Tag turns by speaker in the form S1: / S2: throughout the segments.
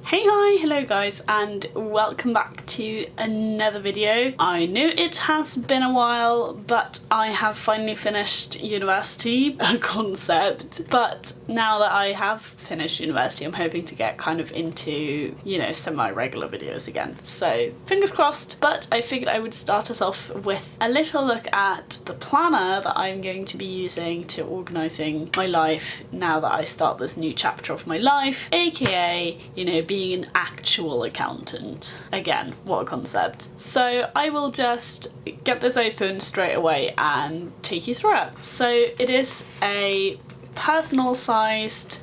S1: Hey hi, hello guys, and welcome back to another video. I know it has been a while, but I have finally finished university, a concept. But now that I have finished university, I'm hoping to get kind of into, you know, semi-regular videos again. So fingers crossed, but I figured I would start us off with a little look at the planner that I'm going to be using to organising my life now that I start this new chapter of my life, aka, you know, being an actual accountant. Again, what a concept. So I will just get this open straight away and take you through it. So it is a personal sized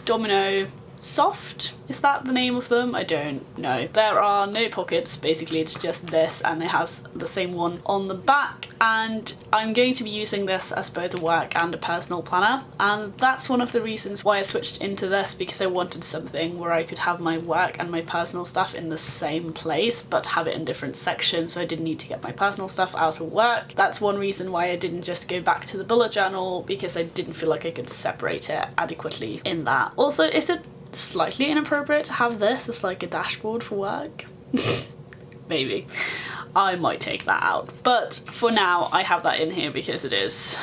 S1: domino soft, is that the name of them? I don't know. There are no pockets, basically it's just this, and it has the same one on the back, and I'm going to be using this as both a work and a personal planner, and that's one of the reasons why I switched into this, because I wanted something where I could have my work and my personal stuff in the same place but have it in different sections, so I didn't need to get my personal stuff out of work. That's one reason why I didn't just go back to the bullet journal, because I didn't feel like I could separate it adequately in that. Also, is it slightly inappropriate to have this as like a dashboard for work? Maybe. I might take that out. But for now, I have that in here because it is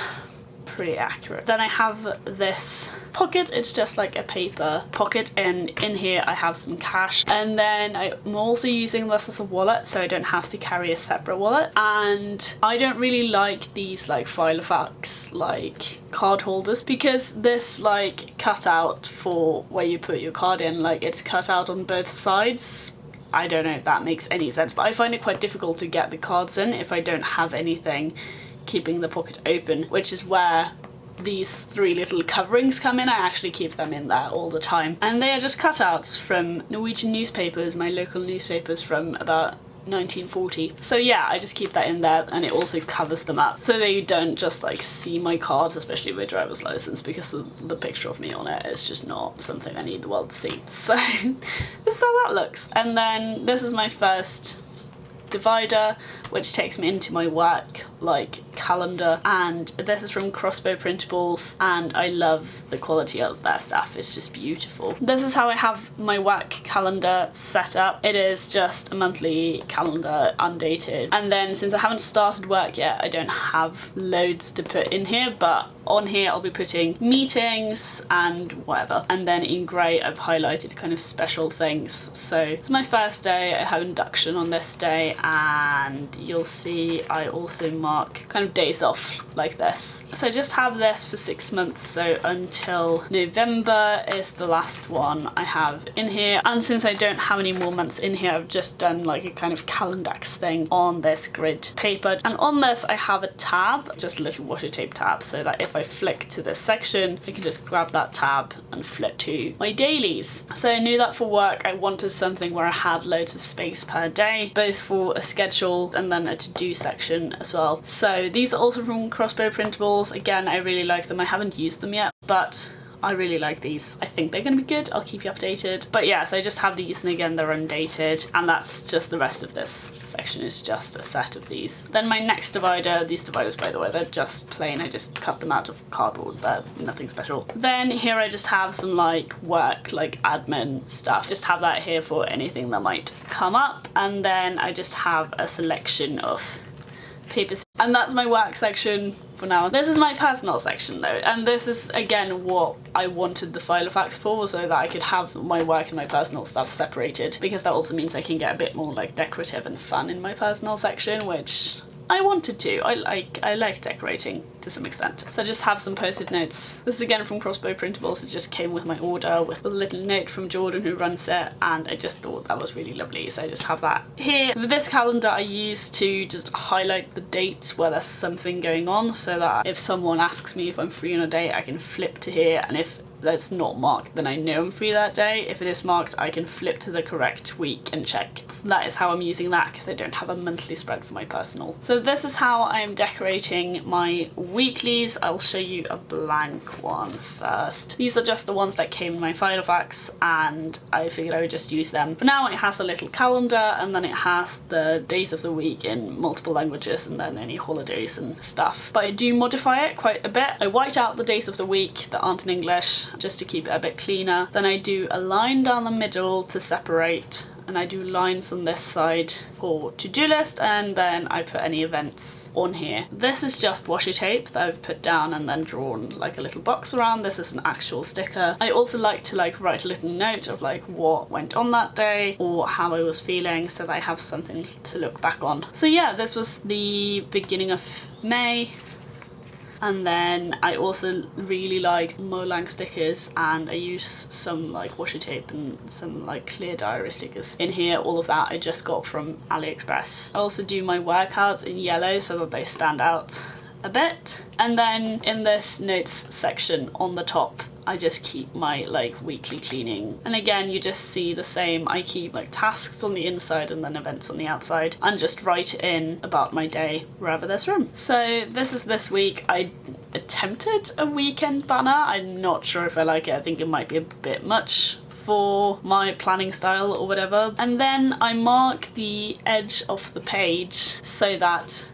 S1: pretty accurate. Then I have this pocket. It's just like a paper pocket, and in here I have some cash, and then I'm also using this as a wallet so I don't have to carry a separate wallet. And I don't really like these like Filofax like card holders, because this like cutout for where you put your card in, like it's cut out on both sides. I don't know if that makes any sense, but I find it quite difficult to get the cards in if I don't have anything keeping the pocket open, which is where these three little coverings come in. I actually keep them in there all the time, and they are just cutouts from Norwegian newspapers, my local newspapers from about 1940. So yeah, I just keep that in there, and it also covers them up so that you don't just like see my cards, especially my driver's license, because the picture of me on it is just not something I need the world to see. So this is how that looks. And then this is my first divider, which takes me into my work like calendar, and this is from Crossbow Printables, and I love the quality of their stuff. It's just beautiful. This is how I have my work calendar set up. It is just a monthly calendar, undated, and then since I haven't started work yet, I don't have loads to put in here, but on here I'll be putting meetings and whatever, and then in grey I've highlighted kind of special things. So it's my first day, I have induction on this day, and you'll see I also mark kind of days off like this. So I just have this for 6 months, so until November is the last one I have in here. And since I don't have any more months in here, I've just done like a kind of calendax thing on this grid paper, and on this I have a tab, just a little washi tape tab, so that if I flick to this section I can just grab that tab and flip to my dailies. So I knew that for work I wanted something where I had loads of space per day, both for a schedule and then a to-do section as well. So these are also from Crossbow Printables. Again, I really like them. I haven't used them yet, but I really like these. I think they're gonna be good. I'll keep you updated. But yeah, so I just have these, and again, they're undated, and that's just the rest of this section is just a set of these. Then my next divider, these dividers, by the way, they're just plain. I just cut them out of cardboard. They're nothing special. Then here I just have some like work, like admin stuff. Just have that here for anything that might come up. And then I just have a selection of papers, and that's my work section for now. This is my personal section though, and this is again what I wanted the Filofax for, so that I could have my work and my personal stuff separated, because that also means I can get a bit more like decorative and fun in my personal section, which I wanted to. I like decorating to some extent. So I just have some post-it notes. This is again from Crossbow Printables. It just came with my order with a little note from Jordan who runs it, and I just thought that was really lovely, so I just have that here. For this calendar I use to just highlight the dates where there's something going on, so that if someone asks me if I'm free on a day, I can flip to here, and if that's not marked, then I know I'm free that day. If it is marked, I can flip to the correct week and check. So that is how I'm using that, because I don't have a monthly spread for my personal. So this is how I'm decorating my weeklies. I'll show you a blank one first. These are just the ones that came in my Filofax, and I figured I would just use them. For now, it has a little calendar, and then it has the days of the week in multiple languages, and then any holidays and stuff. But I do modify it quite a bit. I white out the days of the week that aren't in English, just to keep it a bit cleaner. Then I do a line down the middle to separate, and I do lines on this side for to-do list, and then I put any events on here. This is just washi tape that I've put down and then drawn like a little box around. This is an actual sticker. I also like to like write a little note of like what went on that day or how I was feeling, so that I have something to look back on. So yeah, this was the beginning of May. And then I also really like Molang stickers, and I use some like washi tape and some like clear diary stickers in here. All of that I just got from AliExpress. I also do my workouts in yellow so that they stand out a bit. And then in this notes section on the top, I just keep my like weekly cleaning. And again, you just see the same. I keep like tasks on the inside and then events on the outside, and just write in about my day wherever there's room. So this is this week. I attempted a weekend banner. I'm not sure if I like it. I think it might be a bit much for my planning style or whatever. And then I mark the edge of the page so that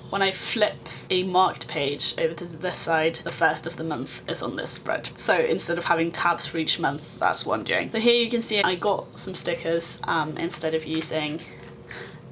S1: when I flip a marked page over to this side, the first of the month is on this spread. So instead of having tabs for each month, that's what I'm doing. So here you can see I got some stickers instead of using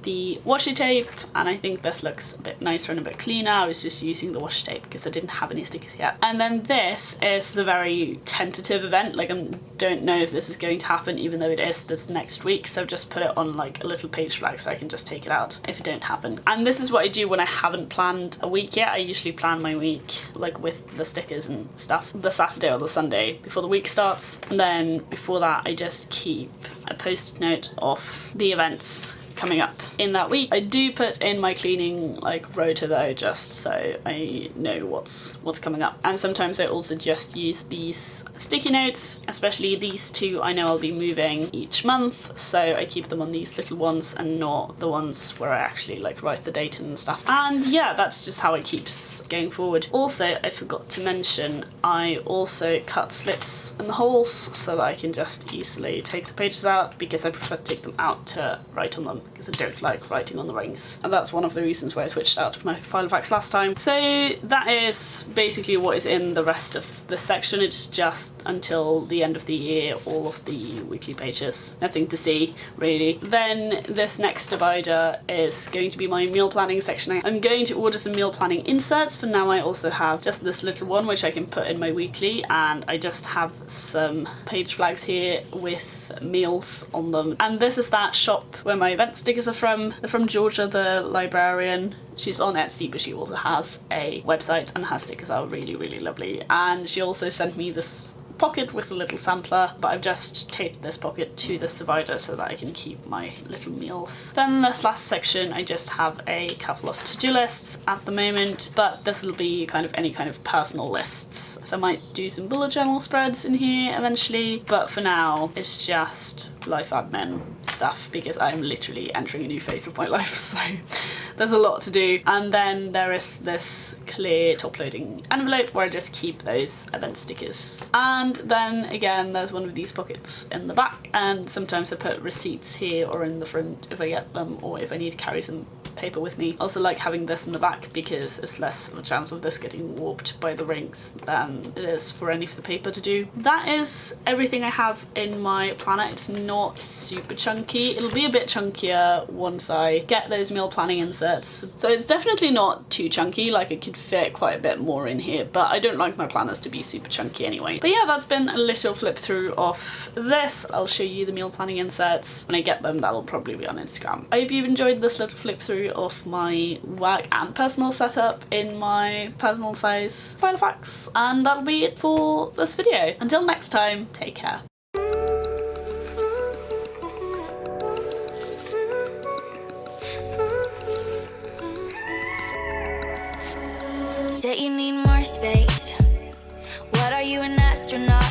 S1: the washi tape, and I think this looks a bit nicer and a bit cleaner. I was just using the washi tape because I didn't have any stickers yet. And then this is the very tentative event. Like, I don't know if this is going to happen, even though it is this next week. So I've just put it on like a little page flag so I can just take it out if it don't happen. And this is what I do when I haven't planned a week yet. I usually plan my week like with the stickers and stuff the Saturday or the Sunday before the week starts. And then before that, I just keep a post-it note of the events coming up in that week. I do put in my cleaning like rota though, just so I know what's coming up. And sometimes I also just use these sticky notes, especially these two. I know I'll be moving each month, so I keep them on these little ones and not the ones where I actually like write the date and stuff. And yeah, that's just how it keeps going forward. Also, I forgot to mention, I also cut slits in the holes so that I can just easily take the pages out, because I prefer to take them out to write on them, because I don't like writing on the rings. And that's one of the reasons why I switched out of my Filofax last time. So that is basically what is in the rest of this section. It's just until the end of the year, all of the weekly pages. Nothing to see, really. Then this next divider is going to be my meal planning section. I'm going to order some meal planning inserts. For now, I also have just this little one, which I can put in my weekly, and I just have some page flags here with meals on them. And this is that shop where my event stickers are from. They're from Georgia, the librarian. She's on Etsy, but she also has a website, and her stickers are really, really lovely. And she also sent me this pocket with a little sampler, but I've just taped this pocket to this divider so that I can keep my little meals. Then this last section, I just have a couple of to-do lists at the moment, but this will be kind of any kind of personal lists. So I might do some bullet journal spreads in here eventually, but for now it's just life admin stuff, because I'm literally entering a new phase of my life, so there's a lot to do. And then there is this clear top-loading envelope where I just keep those event stickers. And then again, there's one of these pockets in the back, and sometimes I put receipts here or in the front if I get them, or if I need to carry some paper with me. I also like having this in the back because it's less of a chance of this getting warped by the rings than it is for any of the paper to do. That is everything I have in my planner. It's not super chunky. It'll be a bit chunkier once I get those meal planning inserts. So it's definitely not too chunky, like it could fit quite a bit more in here, but I don't like my planners to be super chunky anyway. But yeah, that's been a little flip through of this. I'll show you the meal planning inserts when I get them. That'll probably be on Instagram. I hope you've enjoyed this little flip through of my work and personal setup in my personal size Filofax, and that'll be it for this video. Until next time, take care.
S2: Said you need more space. What are you, an astronaut?